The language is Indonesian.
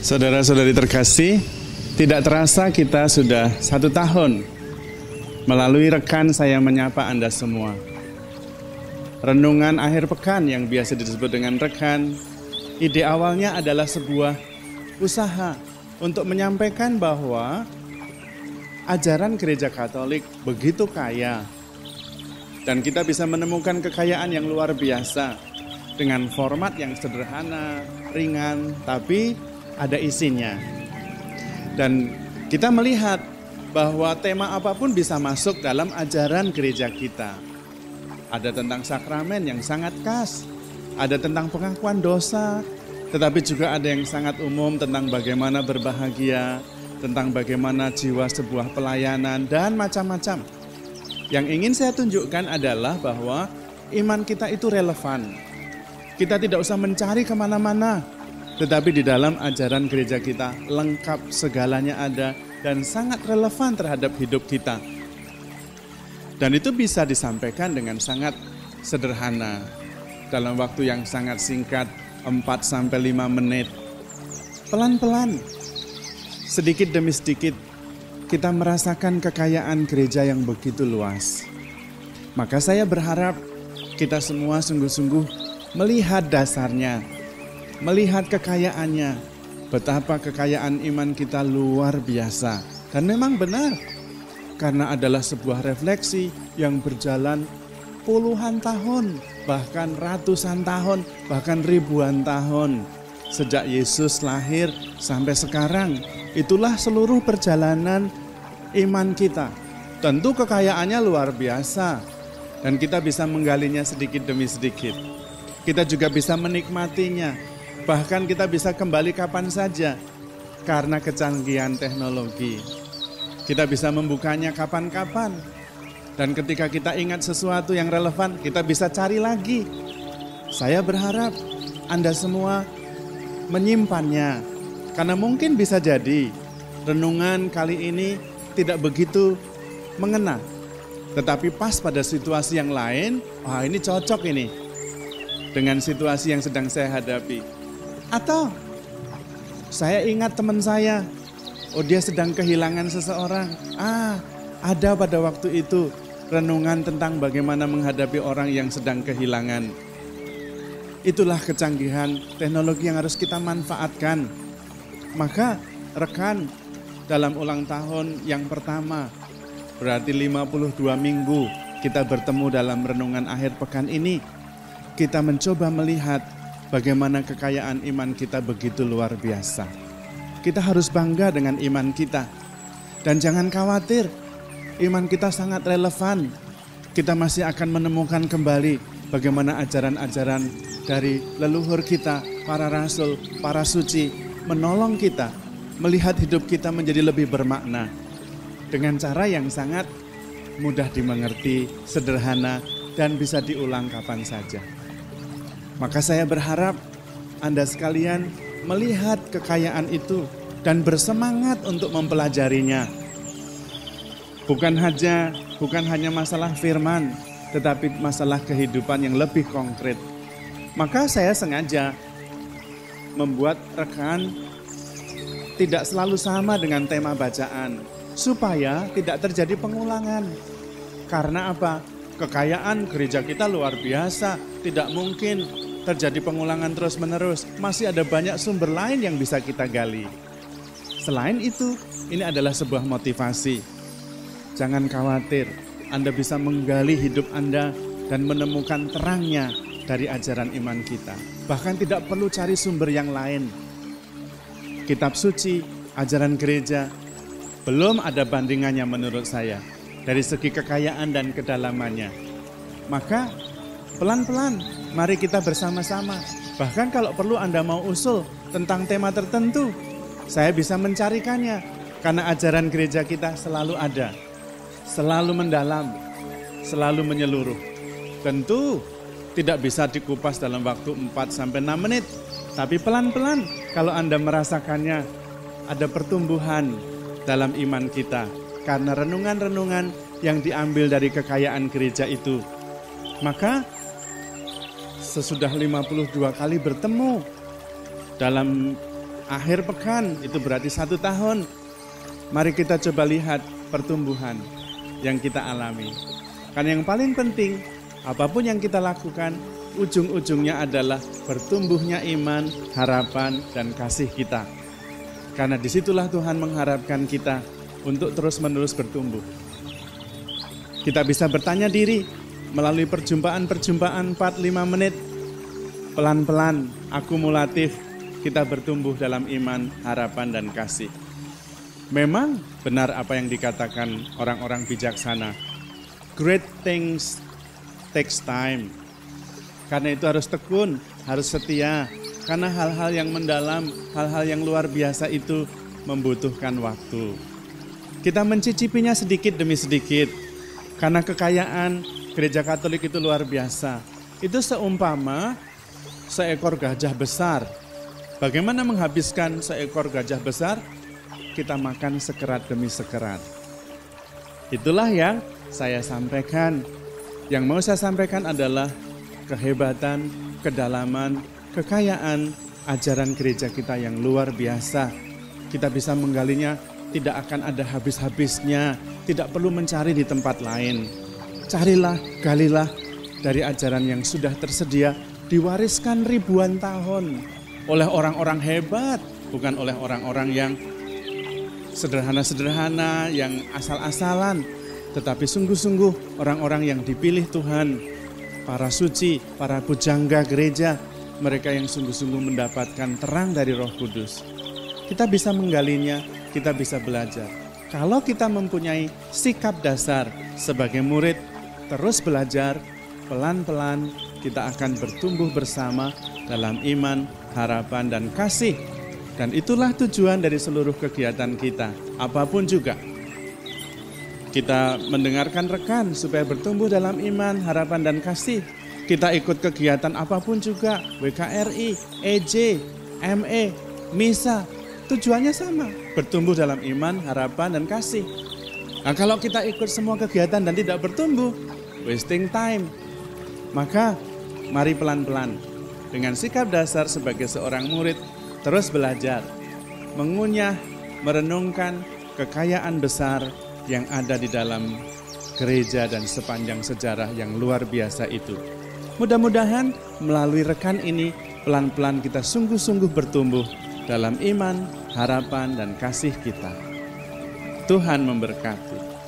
Saudara-saudari terkasih, tidak terasa kita sudah 1 tahun melalui rekan saya menyapa Anda semua. Renungan akhir pekan yang biasa disebut dengan rekan, ide awalnya adalah sebuah usaha untuk menyampaikan bahwa ajaran gereja Katolik begitu kaya dan kita bisa menemukan kekayaan yang luar biasa dengan format yang sederhana, ringan, tapi ada isinya. Dan kita melihat bahwa tema apapun bisa masuk dalam ajaran gereja kita. Ada tentang sakramen yang sangat khas, ada tentang pengakuan dosa, tetapi juga ada yang sangat umum tentang bagaimana berbahagia, tentang bagaimana jiwa sebuah pelayanan, dan macam-macam. Yang ingin saya tunjukkan adalah bahwa iman kita itu relevan. Kita tidak usah mencari kemana-mana, tetapi di dalam ajaran gereja kita lengkap, segalanya ada dan sangat relevan terhadap hidup kita. Dan itu bisa disampaikan dengan sangat sederhana dalam waktu yang sangat singkat, 4-5 menit. Pelan-pelan, sedikit demi sedikit kita merasakan kekayaan gereja yang begitu luas. Maka saya berharap kita semua sungguh-sungguh melihat dasarnya, melihat kekayaannya, betapa kekayaan iman kita luar biasa. Dan memang benar, karena adalah sebuah refleksi yang berjalan puluhan tahun, bahkan ratusan tahun, bahkan ribuan tahun. Sejak Yesus lahir sampai sekarang, itulah seluruh perjalanan iman kita. Tentu kekayaannya luar biasa, dan kita bisa menggalinya sedikit demi sedikit. Kita juga bisa menikmatinya. Bahkan kita bisa kembali kapan saja karena kecanggihan teknologi. Kita bisa membukanya kapan-kapan. Dan ketika kita ingat sesuatu yang relevan, kita bisa cari lagi. Saya berharap Anda semua menyimpannya. Karena mungkin bisa jadi renungan kali ini tidak begitu mengena. Tetapi pas pada situasi yang lain, wah ini cocok ini dengan situasi yang sedang saya hadapi. Atau saya ingat teman saya, oh dia sedang kehilangan seseorang. Ada pada waktu itu renungan tentang bagaimana menghadapi orang yang sedang kehilangan. Itulah kecanggihan teknologi yang harus kita manfaatkan. Maka rekan, dalam ulang tahun yang pertama, berarti 52 minggu kita bertemu dalam renungan akhir pekan ini, kita mencoba melihat bagaimana kekayaan iman kita begitu luar biasa. Kita harus bangga dengan iman kita. Dan jangan khawatir, iman kita sangat relevan. Kita masih akan menemukan kembali bagaimana ajaran-ajaran dari leluhur kita, para rasul, para suci, menolong kita, melihat hidup kita menjadi lebih bermakna. Dengan cara yang sangat mudah dimengerti, sederhana, dan bisa diulang kapan saja. Maka saya berharap Anda sekalian melihat kekayaan itu dan bersemangat untuk mempelajarinya. Bukan hanya masalah firman, tetapi masalah kehidupan yang lebih konkret. Maka saya sengaja membuat rekan tidak selalu sama dengan tema bacaan, supaya tidak terjadi pengulangan. Karena apa? Kekayaan gereja kita luar biasa, tidak mungkin terjadi pengulangan terus-menerus. Masih ada banyak sumber lain yang bisa kita gali. Selain itu, ini adalah sebuah motivasi. Jangan khawatir, Anda bisa menggali hidup Anda dan menemukan terangnya dari ajaran iman kita. Bahkan tidak perlu cari sumber yang lain. Kitab suci, ajaran gereja, belum ada bandingannya menurut saya dari segi kekayaan dan kedalamannya. Maka pelan-pelan mari kita bersama-sama. Bahkan kalau perlu Anda mau usul tentang tema tertentu, saya bisa mencarikannya. Karena ajaran gereja kita selalu ada, selalu mendalam, selalu menyeluruh. Tentu tidak bisa dikupas dalam waktu 4-6 menit. Tapi pelan-pelan kalau Anda merasakannya ada pertumbuhan dalam iman kita. Karena renungan-renungan yang diambil dari kekayaan gereja itu. Maka sesudah 52 kali bertemu dalam Akhir pekan itu berarti 1 tahun. Mari kita coba lihat pertumbuhan yang kita alami. Karena yang paling penting, apapun yang kita lakukan, ujung-ujungnya adalah bertumbuhnya iman, harapan, dan kasih kita. Karena disitulah Tuhan mengharapkan kita untuk terus-menerus bertumbuh. Kita bisa bertanya diri melalui perjumpaan-perjumpaan 4-5 menit. Pelan-pelan, akumulatif, kita bertumbuh dalam iman, harapan, dan kasih. Memang benar apa yang dikatakan orang-orang bijaksana. Great things takes time. Karena itu harus tekun, harus setia. Karena hal-hal yang mendalam, hal-hal yang luar biasa itu membutuhkan waktu. Kita mencicipinya sedikit demi sedikit. Karena kekayaan gereja Katolik itu luar biasa. Itu seumpama seekor gajah besar. Bagaimana menghabiskan seekor gajah besar? Kita makan sekerat demi sekerat. Itulah yang saya sampaikan. Yang mau saya sampaikan adalah kehebatan, kedalaman, kekayaan ajaran gereja kita yang luar biasa. Kita bisa menggalinya, tidak akan ada habis-habisnya, tidak perlu mencari di tempat lain. Carilah, galilah dari ajaran yang sudah tersedia, diwariskan ribuan tahun oleh orang-orang hebat, bukan oleh orang-orang yang sederhana-sederhana, yang asal-asalan, tetapi sungguh-sungguh orang-orang yang dipilih Tuhan, para suci, para pujangga gereja, mereka yang sungguh-sungguh mendapatkan terang dari Roh Kudus. Kita bisa menggalinya, kita bisa belajar. Kalau kita mempunyai sikap dasar sebagai murid, terus belajar, pelan-pelan kita akan bertumbuh bersama dalam iman, harapan, dan kasih. Dan itulah tujuan dari seluruh kegiatan kita, apapun juga. Kita mendengarkan rekan supaya bertumbuh dalam iman, harapan, dan kasih. Kita ikut kegiatan apapun juga, WKRI, EJ, ME, MISA. Tujuannya sama, bertumbuh dalam iman, harapan, dan kasih. Nah, kalau kita ikut semua kegiatan dan tidak bertumbuh, wasting time. Maka mari pelan-pelan dengan sikap dasar sebagai seorang murid terus belajar, mengunyah, merenungkan kekayaan besar yang ada di dalam gereja dan sepanjang sejarah yang luar biasa itu. Mudah-mudahan melalui rekan ini pelan-pelan kita sungguh-sungguh bertumbuh dalam iman, harapan, dan kasih kita. Tuhan memberkati.